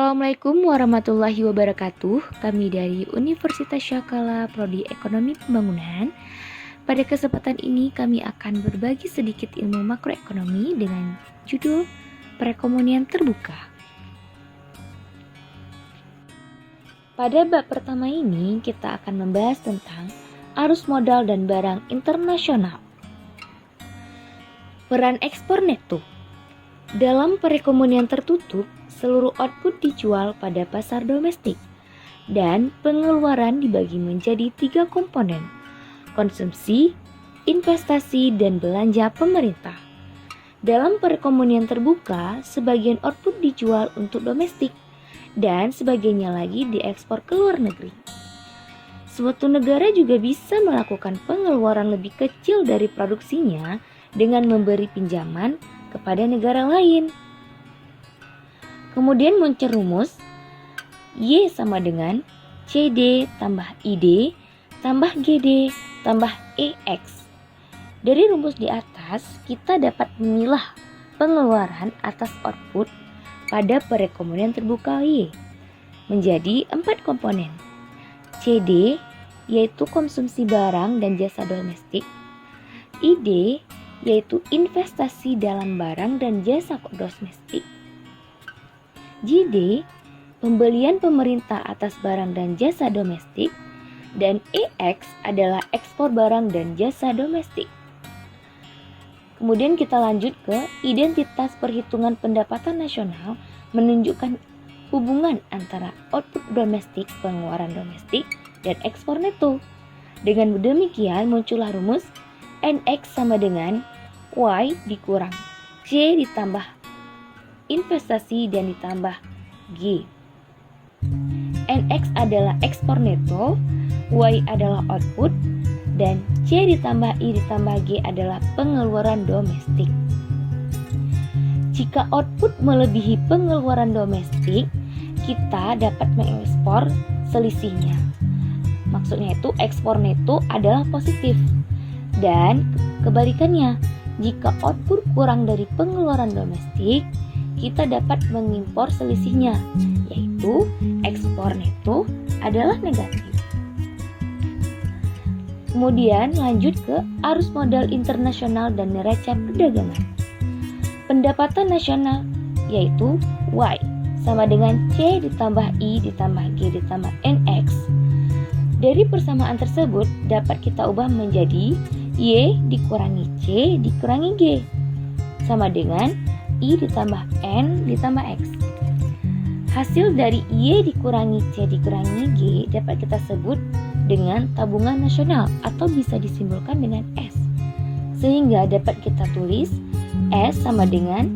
Assalamualaikum warahmatullahi wabarakatuh. Kami dari Universitas Syakala Prodi Ekonomi Pembangunan. Pada kesempatan ini kami akan berbagi sedikit ilmu makroekonomi dengan judul Perekonomian Terbuka. Pada bab pertama ini kita akan membahas tentang arus modal dan barang internasional. Peran ekspor neto. Dalam perekonomian tertutup, seluruh output dijual pada pasar domestik dan pengeluaran dibagi menjadi 3 komponen: konsumsi, investasi, dan belanja pemerintah. Dalam perekonomian terbuka, sebagian output dijual untuk domestik dan sebagiannya lagi diekspor ke luar negeri. Suatu negara juga bisa melakukan pengeluaran lebih kecil dari produksinya dengan memberi pinjaman kepada negara lain. Kemudian muncul rumus Y sama dengan CD tambah ID tambah GD tambah EX. Dari rumus di atas, kita dapat memilah pengeluaran atas output pada perekonomian terbuka Y menjadi 4 komponen. CD yaitu konsumsi barang dan jasa domestik, ID yaitu investasi dalam barang dan jasa domestik, GD pembelian pemerintah atas barang dan jasa domestik, dan EX adalah ekspor barang dan jasa domestik. Kemudian kita lanjut ke identitas perhitungan pendapatan nasional, menunjukkan hubungan antara output domestik, pengeluaran domestik, dan ekspor neto. Dengan demikian muncullah rumus NX sama dengan Y dikurang C ditambah investasi dan ditambah G. NX adalah ekspor neto, Y adalah output, dan C ditambah I ditambah G adalah pengeluaran domestik. Jika output melebihi pengeluaran domestik, kita dapat mengekspor selisihnya. Maksudnya itu ekspor neto adalah positif. Dan kebalikannya, jika output kurang dari pengeluaran domestik, kita dapat mengimpor selisihnya, yaitu ekspor neto adalah negatif. Kemudian lanjut ke arus modal internasional dan neraca perdagangan. Pendapatan nasional yaitu Y sama dengan C ditambah I ditambah G ditambah NX. Dari persamaan tersebut dapat kita ubah menjadi Y dikurangi C dikurangi G sama dengan I ditambah N ditambah X. Hasil dari Y dikurangi C dikurangi G dapat kita sebut dengan tabungan nasional atau bisa disimbolkan dengan S. Sehingga dapat kita tulis S sama dengan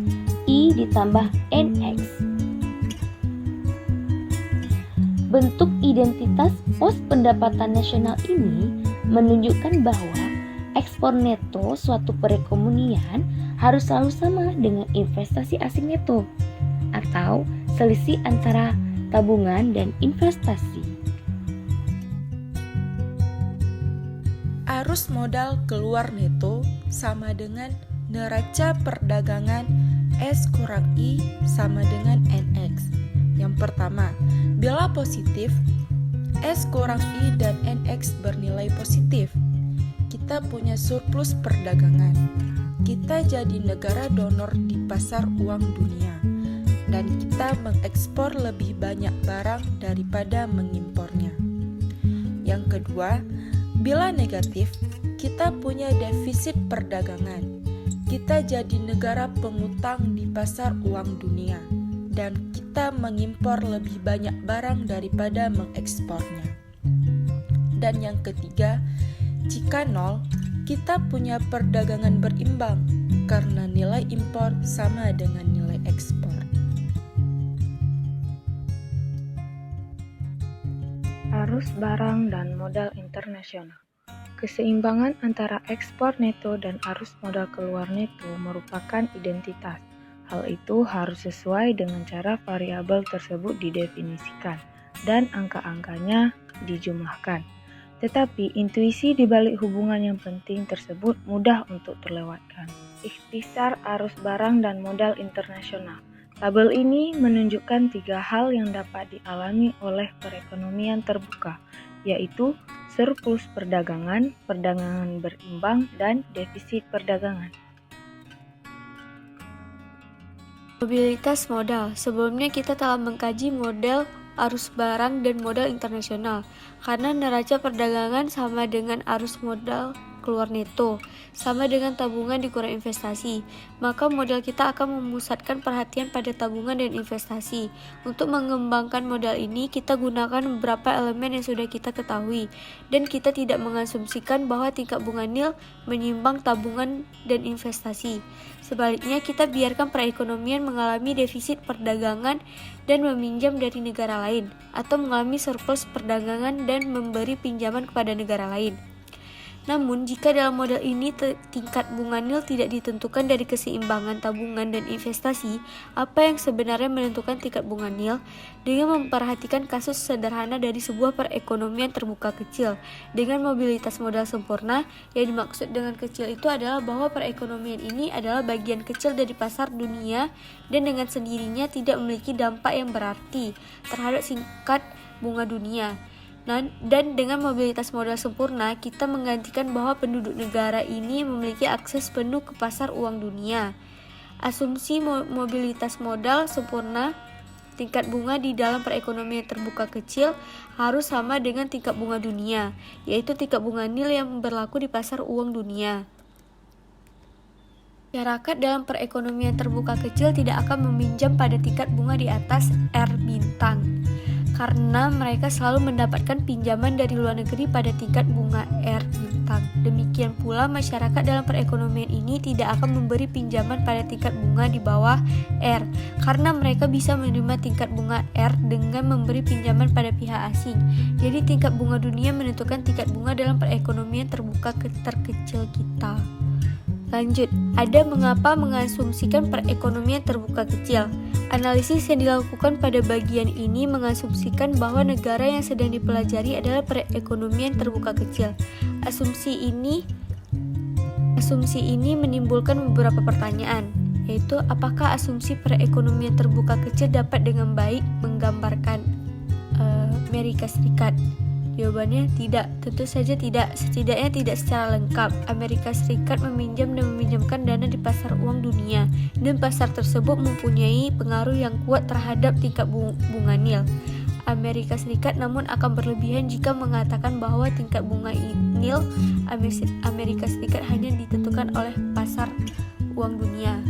I ditambah NX. Bentuk identitas pos pendapatan nasional ini menunjukkan bahwa ekspor neto suatu perekonomian harus selalu sama dengan investasi asing neto atau selisih antara tabungan dan investasi. Arus modal keluar neto sama dengan neraca perdagangan S kurang I sama dengan NX. Yang pertama, bila positif, S kurang I dan NX bernilai positif, kita punya surplus perdagangan. Kita jadi negara donor di pasar uang dunia, dan kita mengekspor lebih banyak barang daripada mengimpornya. Yang kedua, bila negatif, kita punya defisit perdagangan. Kita jadi negara pengutang di pasar uang dunia, dan kita mengimpor lebih banyak barang daripada mengekspornya. Dan yang ketiga, jika nol, kita punya perdagangan berimbang karena nilai impor sama dengan nilai ekspor. Arus barang dan modal internasional. Keseimbangan antara ekspor neto dan arus modal keluar neto merupakan identitas. Hal itu harus sesuai dengan cara variabel tersebut didefinisikan dan angka-angkanya dijumlahkan. Tetapi intuisi di balik hubungan yang penting tersebut mudah untuk terlewatkan. Ikhtisar arus barang dan modal internasional. Tabel ini menunjukkan 3 hal yang dapat dialami oleh perekonomian terbuka, yaitu surplus perdagangan, perdagangan berimbang, dan defisit perdagangan. Mobilitas modal. Sebelumnya kita telah mengkaji model arus barang dan modal internasional. Karena neraca perdagangan sama dengan arus modal keluar neto, sama dengan tabungan dikurang investasi, maka modal kita akan memusatkan perhatian pada tabungan dan investasi. Untuk mengembangkan modal ini, kita gunakan beberapa elemen yang sudah kita ketahui, dan kita tidak mengasumsikan bahwa tingkat bunga nil menyimbang tabungan dan investasi. Sebaliknya, kita biarkan perekonomian mengalami defisit perdagangan dan meminjam dari negara lain, atau mengalami surplus perdagangan dan memberi pinjaman kepada negara lain. Namun, jika dalam model ini tingkat bunga nil tidak ditentukan dari keseimbangan tabungan dan investasi, apa yang sebenarnya menentukan tingkat bunga nil? Dengan memperhatikan kasus sederhana dari sebuah perekonomian terbuka kecil, dengan mobilitas modal sempurna, yang dimaksud dengan kecil itu adalah bahwa perekonomian ini adalah bagian kecil dari pasar dunia dan dengan sendirinya tidak memiliki dampak yang berarti terhadap tingkat bunga dunia. Dan dengan mobilitas modal sempurna, kita menggantikan bahwa penduduk negara ini memiliki akses penuh ke pasar uang dunia. Asumsi mobilitas modal sempurna, tingkat bunga di dalam perekonomian terbuka kecil harus sama dengan tingkat bunga dunia, yaitu tingkat bunga nil yang berlaku di pasar uang dunia. Masyarakat dalam perekonomian terbuka kecil tidak akan meminjam pada tingkat bunga di atas R bintang, karena mereka selalu mendapatkan pinjaman dari luar negeri pada tingkat bunga R bintang. Demikian pula masyarakat dalam perekonomian ini tidak akan memberi pinjaman pada tingkat bunga di bawah R, karena mereka bisa menerima tingkat bunga R dengan memberi pinjaman pada pihak asing. Jadi tingkat bunga dunia menentukan tingkat bunga dalam perekonomian terbuka terkecil kita. Lanjut, ada mengapa mengasumsikan perekonomian terbuka kecil. Analisis yang dilakukan pada bagian ini mengasumsikan bahwa negara yang sedang dipelajari adalah perekonomian terbuka kecil. Asumsi ini menimbulkan beberapa pertanyaan, yaitu apakah asumsi perekonomian terbuka kecil dapat dengan baik menggambarkan Amerika Serikat? Jawabannya tidak, tentu saja tidak, setidaknya tidak secara lengkap. Amerika Serikat meminjam dan meminjamkan dana di pasar uang dunia, dan pasar tersebut mempunyai pengaruh yang kuat terhadap tingkat bunga nil. Amerika Serikat namun akan berlebihan jika mengatakan bahwa tingkat bunga nil Amerika Serikat hanya ditentukan oleh pasar uang dunia.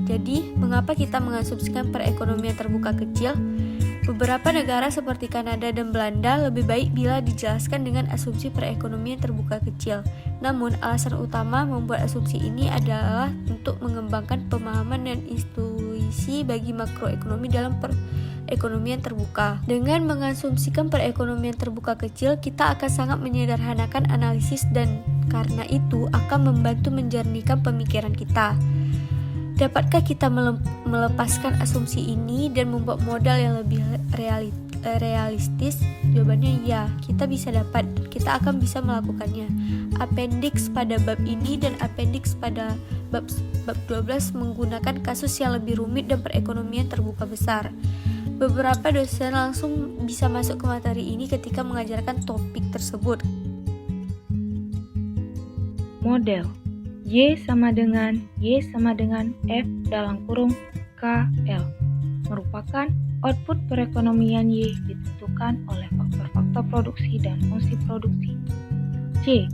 Jadi, mengapa kita mengasumsikan perekonomian terbuka kecil? Beberapa negara seperti Kanada dan Belanda lebih baik bila dijelaskan dengan asumsi perekonomian terbuka kecil. Namun, alasan utama membuat asumsi ini adalah untuk mengembangkan pemahaman dan intuisi bagi makroekonomi dalam perekonomian terbuka. Dengan mengasumsikan perekonomian terbuka kecil, kita akan sangat menyederhanakan analisis dan karena itu akan membantu menjernihkan pemikiran kita. Dapatkah kita melepaskan asumsi ini dan membuat modal yang lebih realistis? Jawabannya ya, kita akan bisa melakukannya. Appendix pada bab ini dan appendix pada bab 12 menggunakan kasus yang lebih rumit dan perekonomian terbuka besar. Beberapa dosen langsung bisa masuk ke materi ini ketika mengajarkan topik tersebut. Model Y sama dengan F dalam kurung KL merupakan output perekonomian Y ditentukan oleh faktor-faktor produksi dan fungsi produksi. C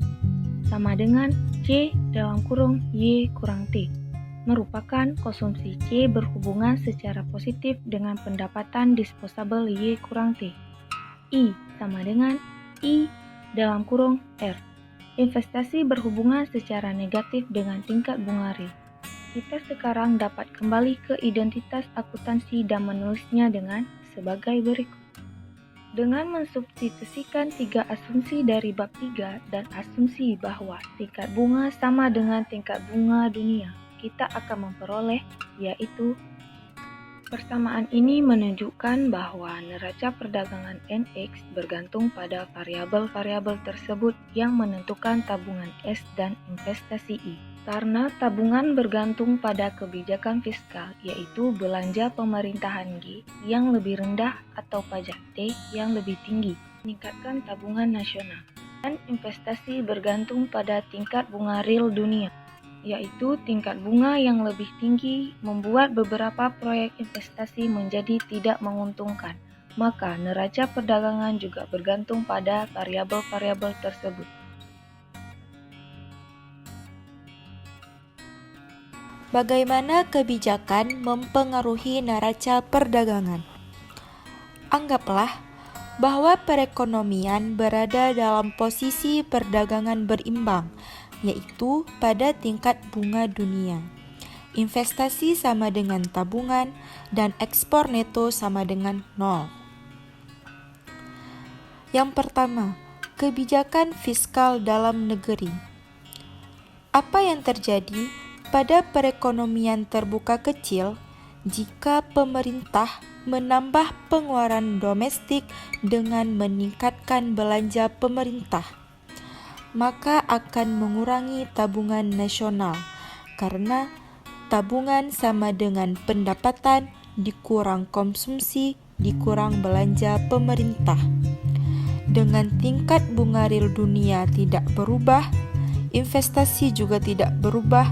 sama dengan C dalam kurung Y kurang T merupakan konsumsi C berhubungan secara positif dengan pendapatan disposable Y kurang T. I sama dengan I dalam kurung R. Investasi berhubungan secara negatif dengan tingkat bunga R. Kita sekarang dapat kembali ke identitas akuntansi dan menulisnya dengan sebagai berikut. Dengan mensubstitusikan 3 asumsi dari bab 3 dan asumsi bahwa tingkat bunga sama dengan tingkat bunga dunia, kita akan memperoleh yaitu persamaan ini menunjukkan bahwa neraca perdagangan NX bergantung pada variabel-variabel tersebut yang menentukan tabungan S dan investasi I. Karena tabungan bergantung pada kebijakan fiskal, yaitu belanja pemerintahan G yang lebih rendah atau pajak T yang lebih tinggi, meningkatkan tabungan nasional. Dan investasi bergantung pada tingkat bunga real dunia, yaitu tingkat bunga yang lebih tinggi membuat beberapa proyek investasi menjadi tidak menguntungkan. Maka neraca perdagangan juga bergantung pada variabel-variabel tersebut. Bagaimana kebijakan mempengaruhi neraca perdagangan? Anggaplah bahwa perekonomian berada dalam posisi perdagangan berimbang, yaitu pada tingkat bunga dunia. Investasi sama dengan tabungan dan ekspor neto sama dengan 0. Yang pertama, kebijakan fiskal dalam negeri. Apa yang terjadi pada perekonomian terbuka kecil jika pemerintah menambah pengeluaran domestik dengan meningkatkan belanja pemerintah? Maka akan mengurangi tabungan nasional, karena tabungan sama dengan pendapatan dikurang konsumsi dikurang belanja pemerintah. Dengan tingkat bunga real dunia tidak berubah, investasi juga tidak berubah.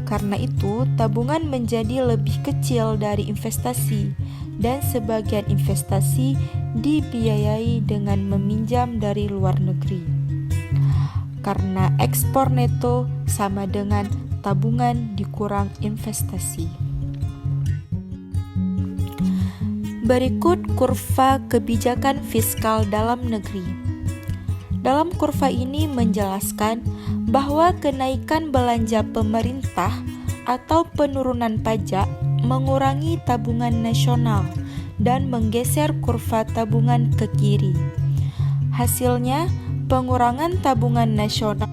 Karena itu, tabungan menjadi lebih kecil dari investasi, dan sebagian investasi dibiayai dengan meminjam dari luar negeri. Karena ekspor neto sama dengan tabungan dikurang investasi. Berikut kurva kebijakan fiskal dalam negeri. Dalam kurva ini menjelaskan bahwa kenaikan belanja pemerintah atau penurunan pajak mengurangi tabungan nasional dan menggeser kurva tabungan ke kiri. Hasilnya, pengurangan tabungan nasional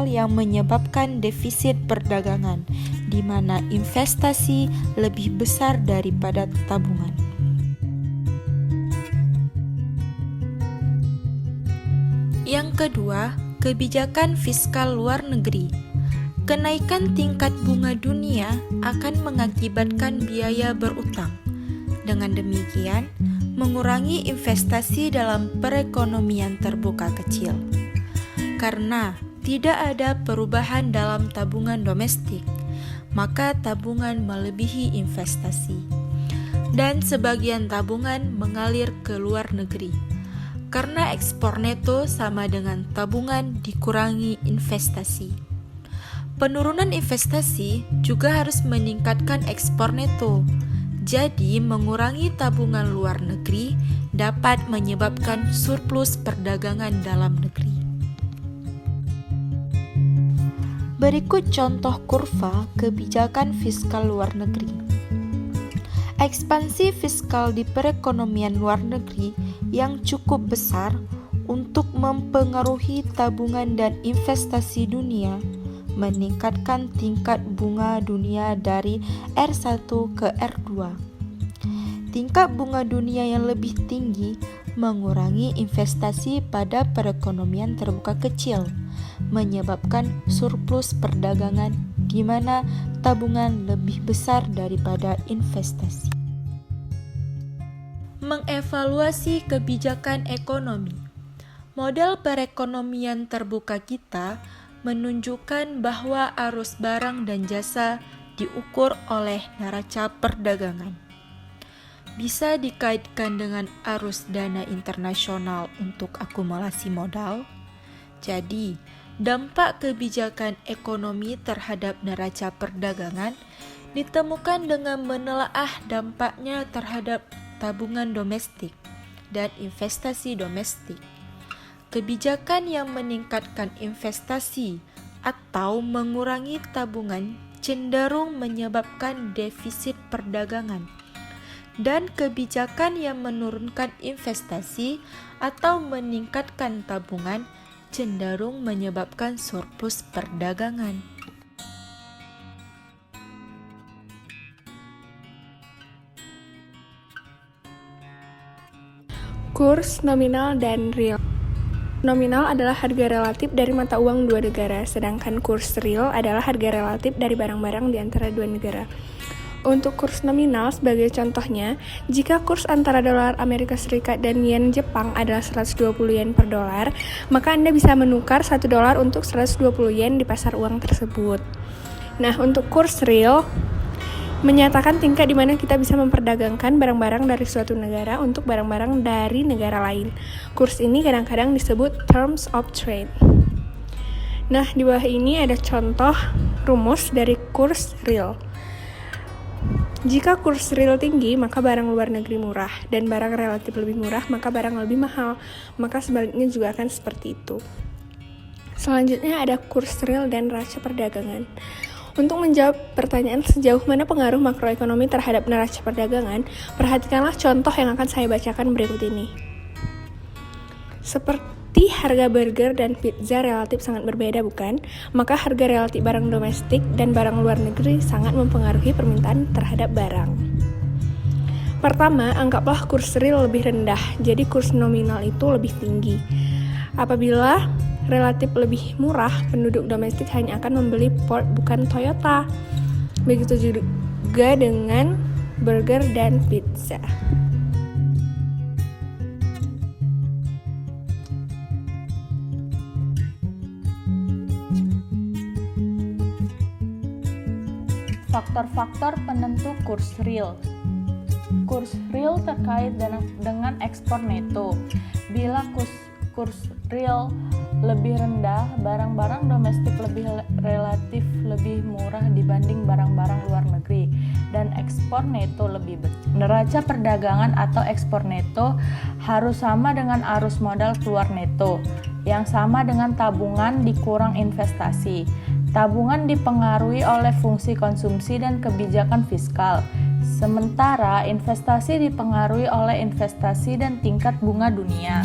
yang menyebabkan defisit perdagangan, di mana investasi lebih besar daripada tabungan. Yang kedua, kebijakan fiskal luar negeri. Kenaikan tingkat bunga dunia akan mengakibatkan biaya berutang. Dengan demikian, mengurangi investasi dalam perekonomian terbuka kecil. Karena tidak ada perubahan dalam tabungan domestik, maka tabungan melebihi investasi. Dan sebagian tabungan mengalir ke luar negeri. Karena ekspor neto sama dengan tabungan dikurangi investasi. Penurunan investasi juga harus meningkatkan ekspor neto. Jadi, mengurangi tabungan luar negeri dapat menyebabkan surplus perdagangan dalam negeri. Berikut contoh kurva kebijakan fiskal luar negeri. Ekspansi fiskal di perekonomian luar negeri yang cukup besar untuk mempengaruhi tabungan dan investasi dunia, meningkatkan tingkat bunga dunia dari R1 ke R2. Tingkat bunga dunia yang lebih tinggi mengurangi investasi pada perekonomian terbuka kecil, menyebabkan surplus perdagangan di mana tabungan lebih besar daripada investasi. Mengevaluasi kebijakan ekonomi. Model perekonomian terbuka kita menunjukkan bahwa arus barang dan jasa diukur oleh neraca perdagangan. Bisa dikaitkan dengan arus dana internasional untuk akumulasi modal. Jadi, dampak kebijakan ekonomi terhadap neraca perdagangan ditemukan dengan menelaah dampaknya terhadap tabungan domestik dan investasi domestik. Kebijakan yang meningkatkan investasi atau mengurangi tabungan cenderung menyebabkan defisit perdagangan, dan kebijakan yang menurunkan investasi atau meningkatkan tabungan cenderung menyebabkan surplus perdagangan. Kurs nominal dan real. Nominal adalah harga relatif dari mata uang dua negara, sedangkan kurs real adalah harga relatif dari barang-barang di antara dua negara. Untuk kurs nominal, sebagai contohnya, jika kurs antara dolar Amerika Serikat dan yen Jepang adalah 120 yen per dolar, maka Anda bisa menukar 1 dolar untuk 120 yen di pasar uang tersebut. Nah, untuk kurs real, menyatakan tingkat di mana kita bisa memperdagangkan barang-barang dari suatu negara untuk barang-barang dari negara lain. Kurs ini kadang-kadang disebut terms of trade. Nah, di bawah ini ada contoh rumus dari kurs real. Jika kurs real tinggi, maka barang luar negeri murah, dan barang relatif lebih murah, maka barang lebih mahal. Maka sebaliknya juga akan seperti itu. Selanjutnya ada kurs real dan neraca perdagangan. Untuk menjawab pertanyaan sejauh mana pengaruh makroekonomi terhadap neraca perdagangan, perhatikanlah contoh yang akan saya bacakan berikut ini. Seperti harga burger dan pizza relatif sangat berbeda, bukan? Maka harga relatif barang domestik dan barang luar negeri sangat mempengaruhi permintaan terhadap barang. Pertama, anggaplah kurs real lebih rendah, jadi kurs nominal itu lebih tinggi. Apabila relatif lebih murah, penduduk domestik hanya akan membeli Ford bukan Toyota. Begitu juga dengan burger dan pizza. Faktor-faktor penentu kurs real. Kurs real terkait dengan ekspor neto. Bila kurs real lebih rendah, barang-barang domestik relatif lebih murah dibanding barang-barang luar negeri, dan ekspor neto lebih besar. Neraca perdagangan atau ekspor neto harus sama dengan arus modal keluar neto, yang sama dengan tabungan dikurang investasi. Tabungan dipengaruhi oleh fungsi konsumsi dan kebijakan fiskal, sementara investasi dipengaruhi oleh investasi dan tingkat bunga dunia.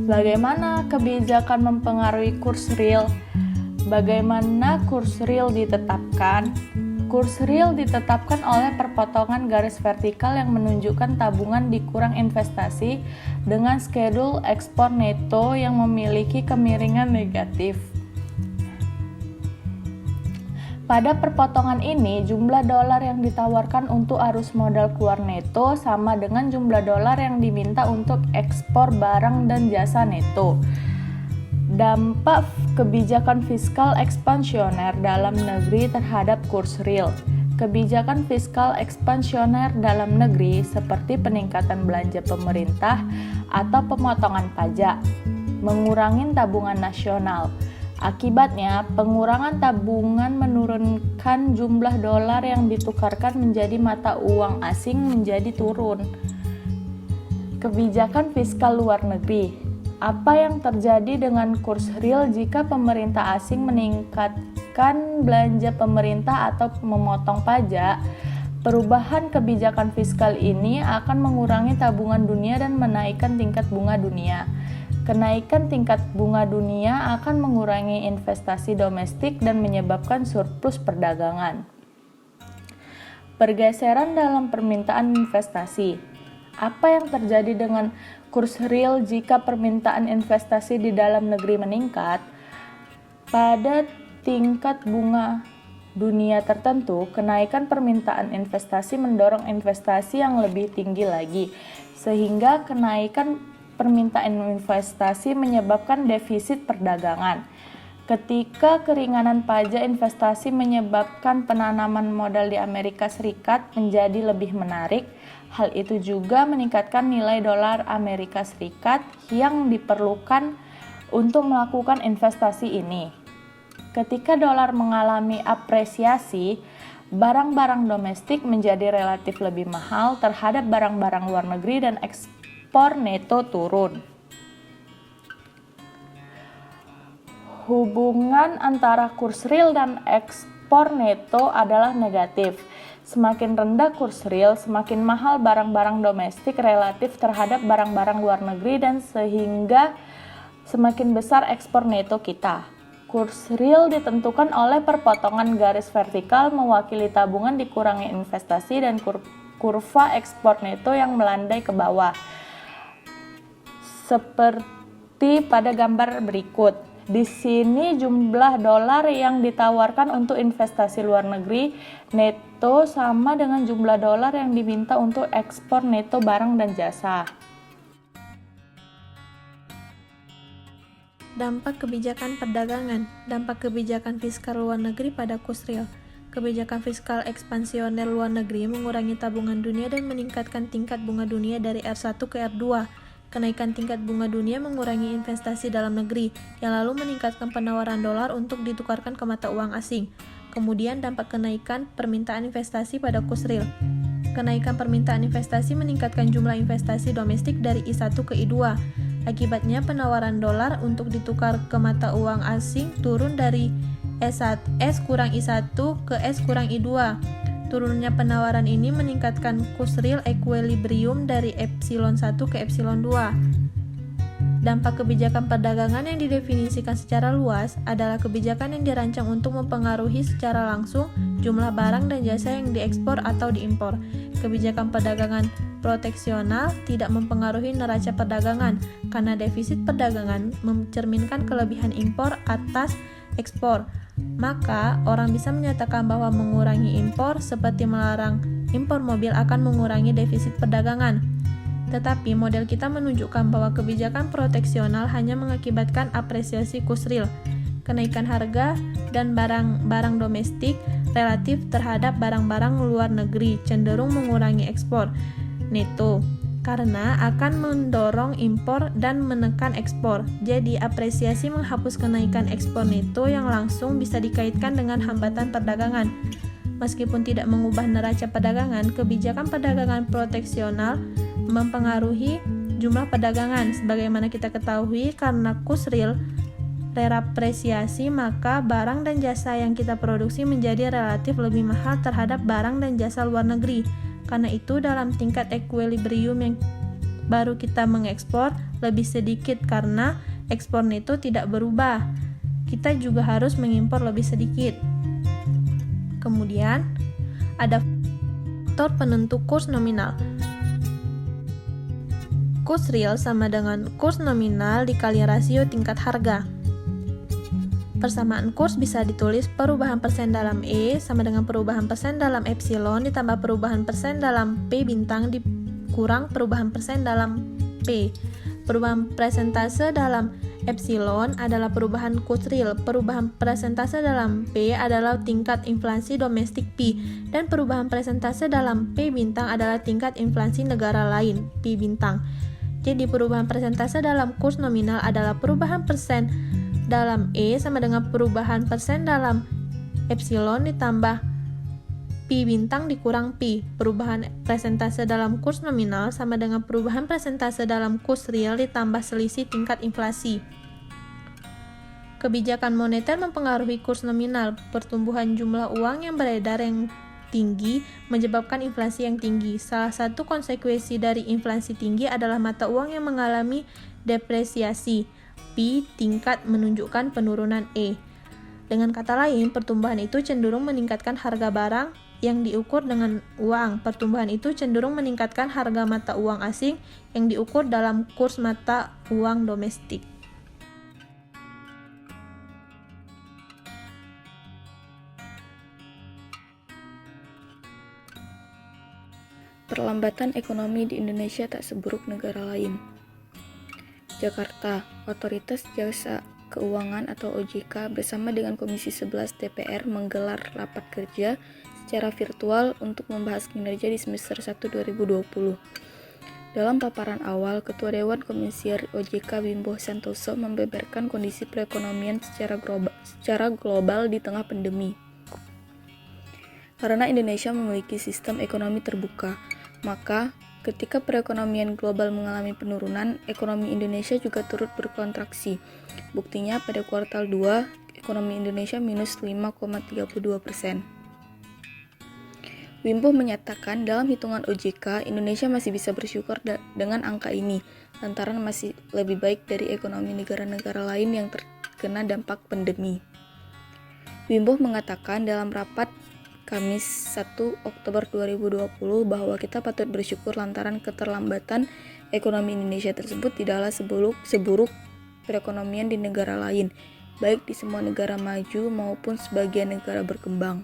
Bagaimana kebijakan mempengaruhi kurs real? Bagaimana kurs real ditetapkan? Kurs real ditetapkan oleh perpotongan garis vertikal yang menunjukkan tabungan dikurang investasi dengan skedul ekspor neto yang memiliki kemiringan negatif. Pada perpotongan ini, jumlah dolar yang ditawarkan untuk arus modal keluar neto sama dengan jumlah dolar yang diminta untuk ekspor barang dan jasa neto. Dampak kebijakan fiskal ekspansioner dalam negeri terhadap kurs real. Kebijakan fiskal ekspansioner dalam negeri seperti peningkatan belanja pemerintah atau pemotongan pajak, mengurangi tabungan nasional. Akibatnya, pengurangan tabungan menurunkan jumlah dolar yang ditukarkan menjadi mata uang asing menjadi turun. Kebijakan fiskal luar negeri. Apa yang terjadi dengan kurs real jika pemerintah asing meningkatkan belanja pemerintah atau memotong pajak? Perubahan kebijakan fiskal ini akan mengurangi tabungan dunia dan menaikkan tingkat bunga dunia. Kenaikan tingkat bunga dunia akan mengurangi investasi domestik dan menyebabkan surplus perdagangan. Pergeseran dalam permintaan investasi. Apa yang terjadi dengan kurs real jika permintaan investasi di dalam negeri meningkat? Pada tingkat bunga dunia tertentu, kenaikan permintaan investasi mendorong investasi yang lebih tinggi lagi, sehingga kenaikan permintaan investasi menyebabkan defisit perdagangan. Ketika keringanan pajak investasi menyebabkan penanaman modal di Amerika Serikat menjadi lebih menarik, hal itu juga meningkatkan nilai dolar Amerika Serikat yang diperlukan untuk melakukan investasi ini. Ketika dolar mengalami apresiasi, barang-barang domestik menjadi relatif lebih mahal terhadap barang-barang luar negeri dan ekspor neto turun. Hubungan antara kurs real dan ekspor neto adalah negatif. Semakin rendah kurs real, semakin mahal barang-barang domestik relatif terhadap barang-barang luar negeri dan sehingga semakin besar ekspor neto kita. Kurs real ditentukan oleh perpotongan garis vertikal mewakili tabungan dikurangi investasi dan kurva ekspor neto yang melandai ke bawah. seperti pada gambar berikut. Di sini jumlah dolar yang ditawarkan untuk investasi luar negeri neto sama dengan jumlah dolar yang diminta untuk ekspor neto barang dan jasa. Dampak kebijakan perdagangan. Dampak kebijakan fiskal luar negeri pada kurs real. Kebijakan fiskal ekspansioner luar negeri mengurangi tabungan dunia dan meningkatkan tingkat bunga dunia dari R1 ke R2. Kenaikan tingkat bunga dunia mengurangi investasi dalam negeri, yang lalu meningkatkan penawaran dolar untuk ditukarkan ke mata uang asing. Kemudian dampak kenaikan permintaan investasi pada kurs real. Kenaikan permintaan investasi meningkatkan jumlah investasi domestik dari I1 ke I2. Akibatnya penawaran dolar untuk ditukar ke mata uang asing turun dari S kurang I1 ke S kurang I2. Turunnya penawaran ini meningkatkan kurs real equilibrium dari epsilon 1 ke epsilon 2. Dampak kebijakan perdagangan yang didefinisikan secara luas adalah kebijakan yang dirancang untuk mempengaruhi secara langsung jumlah barang dan jasa yang diekspor atau diimpor. Kebijakan perdagangan proteksional tidak mempengaruhi neraca perdagangan karena defisit perdagangan mencerminkan kelebihan impor atas ekspor. Maka, orang bisa menyatakan bahwa mengurangi impor seperti melarang impor mobil akan mengurangi defisit perdagangan. Tetapi model kita menunjukkan bahwa kebijakan proteksional hanya mengakibatkan apresiasi kurs real, kenaikan harga dan barang-barang domestik relatif terhadap barang-barang luar negeri cenderung mengurangi ekspor neto karena akan mendorong impor dan menekan ekspor. Jadi, apresiasi menghapus kenaikan ekspor neto yang langsung bisa dikaitkan dengan hambatan perdagangan. Meskipun tidak mengubah neraca perdagangan, kebijakan perdagangan proteksional mempengaruhi jumlah perdagangan. Sebagaimana kita ketahui, karena kurs real terapresiasi, maka barang dan jasa yang kita produksi menjadi relatif lebih mahal terhadap barang dan jasa luar negeri. Karena itu, dalam tingkat equilibrium yang baru kita mengekspor lebih sedikit karena ekspor neto tidak berubah. Kita juga harus mengimpor lebih sedikit. Kemudian, ada faktor penentu kurs nominal. Kurs real sama dengan kurs nominal dikali rasio tingkat harga. Persamaan kurs bisa ditulis perubahan persen dalam E sama dengan perubahan persen dalam epsilon ditambah perubahan persen dalam P bintang dikurang perubahan persen dalam P. Perubahan presentase dalam epsilon adalah perubahan kurs real, perubahan presentase dalam P adalah tingkat inflasi domestik P, dan perubahan presentase dalam P bintang adalah tingkat inflasi negara lain P bintang. Jadi perubahan presentase dalam kurs nominal adalah perubahan persen dalam E sama dengan perubahan persen dalam epsilon ditambah P bintang dikurang P. Perubahan presentase dalam kurs nominal sama dengan perubahan presentase dalam kurs real ditambah selisih tingkat inflasi. Kebijakan moneter mempengaruhi kurs nominal. Pertumbuhan jumlah uang yang beredar yang tinggi menyebabkan inflasi yang tinggi. Salah satu konsekuensi dari inflasi tinggi adalah mata uang yang mengalami depresiasi. P tingkat menunjukkan penurunan E. Dengan kata lain, pertumbuhan itu cenderung meningkatkan harga barang yang diukur dengan uang. Pertumbuhan itu cenderung meningkatkan harga mata uang asing yang diukur dalam kurs mata uang domestik. Perlambatan ekonomi di Indonesia tak seburuk negara lain. Jakarta, Otoritas Jasa Keuangan atau OJK bersama dengan Komisi 11 DPR menggelar rapat kerja secara virtual untuk membahas kinerja di semester 1 2020. Dalam paparan awal, Ketua Dewan Komisioner OJK Wimbo Santoso membeberkan kondisi perekonomian secara global di tengah pandemi. Karena Indonesia memiliki sistem ekonomi terbuka, maka ketika perekonomian global mengalami penurunan, ekonomi Indonesia juga turut berkontraksi. Buktinya pada kuartal 2, ekonomi Indonesia minus 5,32%. Wimbo menyatakan dalam hitungan OJK, Indonesia masih bisa bersyukur dengan angka ini, lantaran masih lebih baik dari ekonomi negara-negara lain yang terkena dampak pandemi. Wimbo mengatakan dalam rapat Kamis 1 Oktober 2020 bahwa kita patut bersyukur lantaran keterlambatan ekonomi Indonesia tersebut tidaklah seburuk perekonomian di negara lain, baik di semua negara maju maupun sebagian negara berkembang.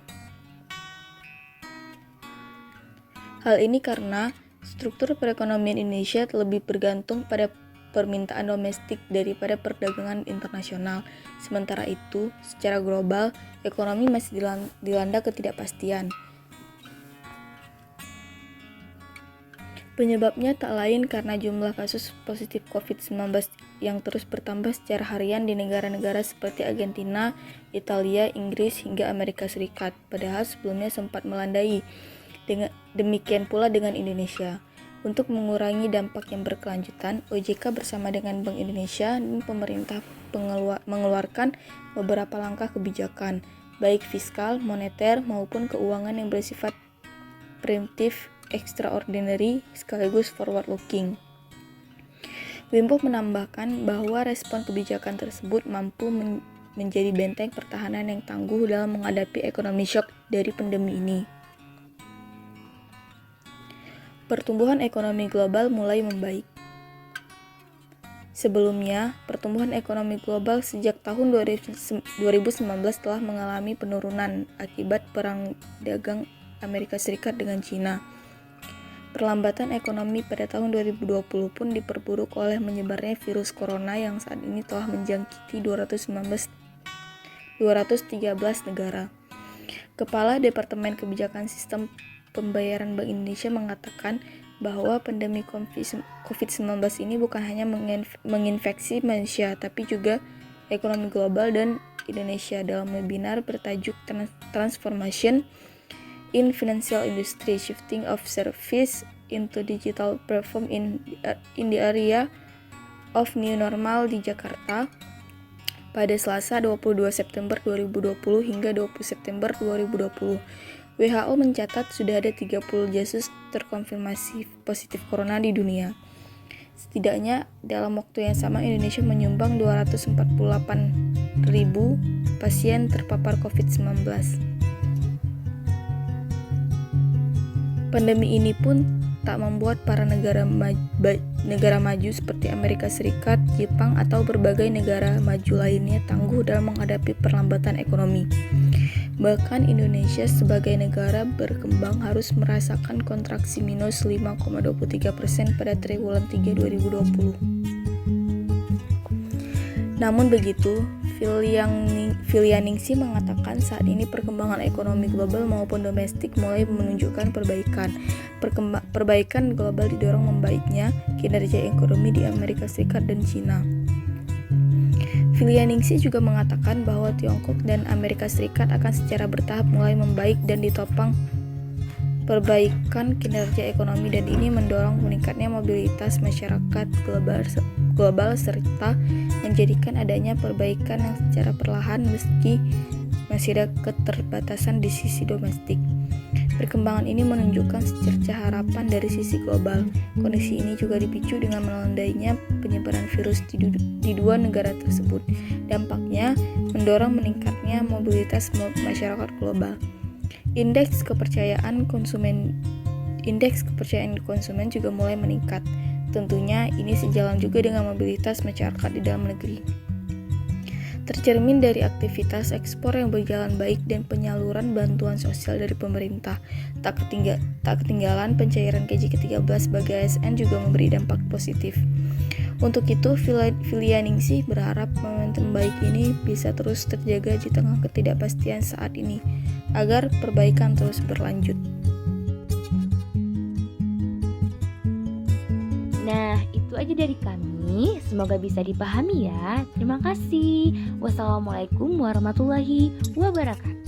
Hal ini karena struktur perekonomian Indonesia lebih bergantung pada permintaan domestik daripada perdagangan internasional. Sementara itu, secara global, ekonomi masih dilanda ketidakpastian. Penyebabnya tak lain karena jumlah kasus positif COVID-19 yang terus bertambah secara harian di negara-negara seperti Argentina, Italia, Inggris, hingga Amerika Serikat, padahal sebelumnya sempat melandai. Demikian pula dengan Indonesia. Untuk mengurangi dampak yang berkelanjutan, OJK bersama dengan Bank Indonesia dan pemerintah mengeluarkan beberapa langkah kebijakan, baik fiskal, moneter, maupun keuangan yang bersifat preemptif, extraordinary, sekaligus forward-looking. Wimbo menambahkan bahwa respon kebijakan tersebut mampu menjadi benteng pertahanan yang tangguh dalam menghadapi ekonomi shock dari pandemi ini. Pertumbuhan ekonomi global mulai membaik. Sebelumnya, pertumbuhan ekonomi global sejak tahun 2019 telah mengalami penurunan akibat perang dagang Amerika Serikat dengan China. Perlambatan ekonomi pada tahun 2020 pun diperburuk oleh menyebarnya virus corona yang saat ini telah menjangkiti 213 negara. Kepala Departemen Kebijakan Sistem Pembayaran Bank Indonesia mengatakan bahwa pandemi COVID-19 ini bukan hanya menginfeksi manusia, tapi juga ekonomi global dan Indonesia. Dalam webinar bertajuk Transformation in Financial Industry, Shifting of Service into Digital Platform in the Area of New Normal di Jakarta pada Selasa 22 September 2020 hingga 20 September 2020. WHO mencatat sudah ada 30 kasus terkonfirmasi positif corona di dunia. Setidaknya dalam waktu yang sama Indonesia menyumbang 248.000 pasien terpapar COVID-19. Pandemi ini pun tak membuat para negara maju seperti Amerika Serikat, Jepang, atau berbagai negara maju lainnya tangguh dalam menghadapi perlambatan ekonomi. Bahkan Indonesia sebagai negara berkembang harus merasakan kontraksi minus 5,23% pada triwulan 3 2020. Namun begitu, Filianingsih mengatakan saat ini perkembangan ekonomi global maupun domestik mulai menunjukkan perbaikan. Perbaikan global didorong membaiknya kinerja ekonomi di Amerika Serikat dan China. Filianingsih juga mengatakan bahwa Tiongkok dan Amerika Serikat akan secara bertahap mulai membaik dan ditopang perbaikan kinerja ekonomi, dan ini mendorong meningkatnya mobilitas masyarakat global serta menjadikan adanya perbaikan yang secara perlahan meski masih ada keterbatasan di sisi domestik. Perkembangan ini menunjukkan secercah harapan dari sisi global. Kondisi ini juga dipicu dengan melandainya penyebaran virus di dua negara tersebut. Dampaknya mendorong meningkatnya mobilitas masyarakat global. Indeks kepercayaan konsumen juga mulai meningkat. Tentunya ini sejalan juga dengan mobilitas masyarakat di dalam negeri. Tercermin dari aktivitas ekspor yang berjalan baik dan penyaluran bantuan sosial dari pemerintah. Tak ketinggalan pencairan gaji ke-13 bagi ASN juga memberi dampak positif. Untuk itu, Filianingsih berharap momentum baik ini bisa terus terjaga di tengah ketidakpastian saat ini, agar perbaikan terus berlanjut. Nah, itu aja dari kami. Semoga bisa dipahami ya. Terima kasih. Wassalamualaikum warahmatullahi wabarakatuh.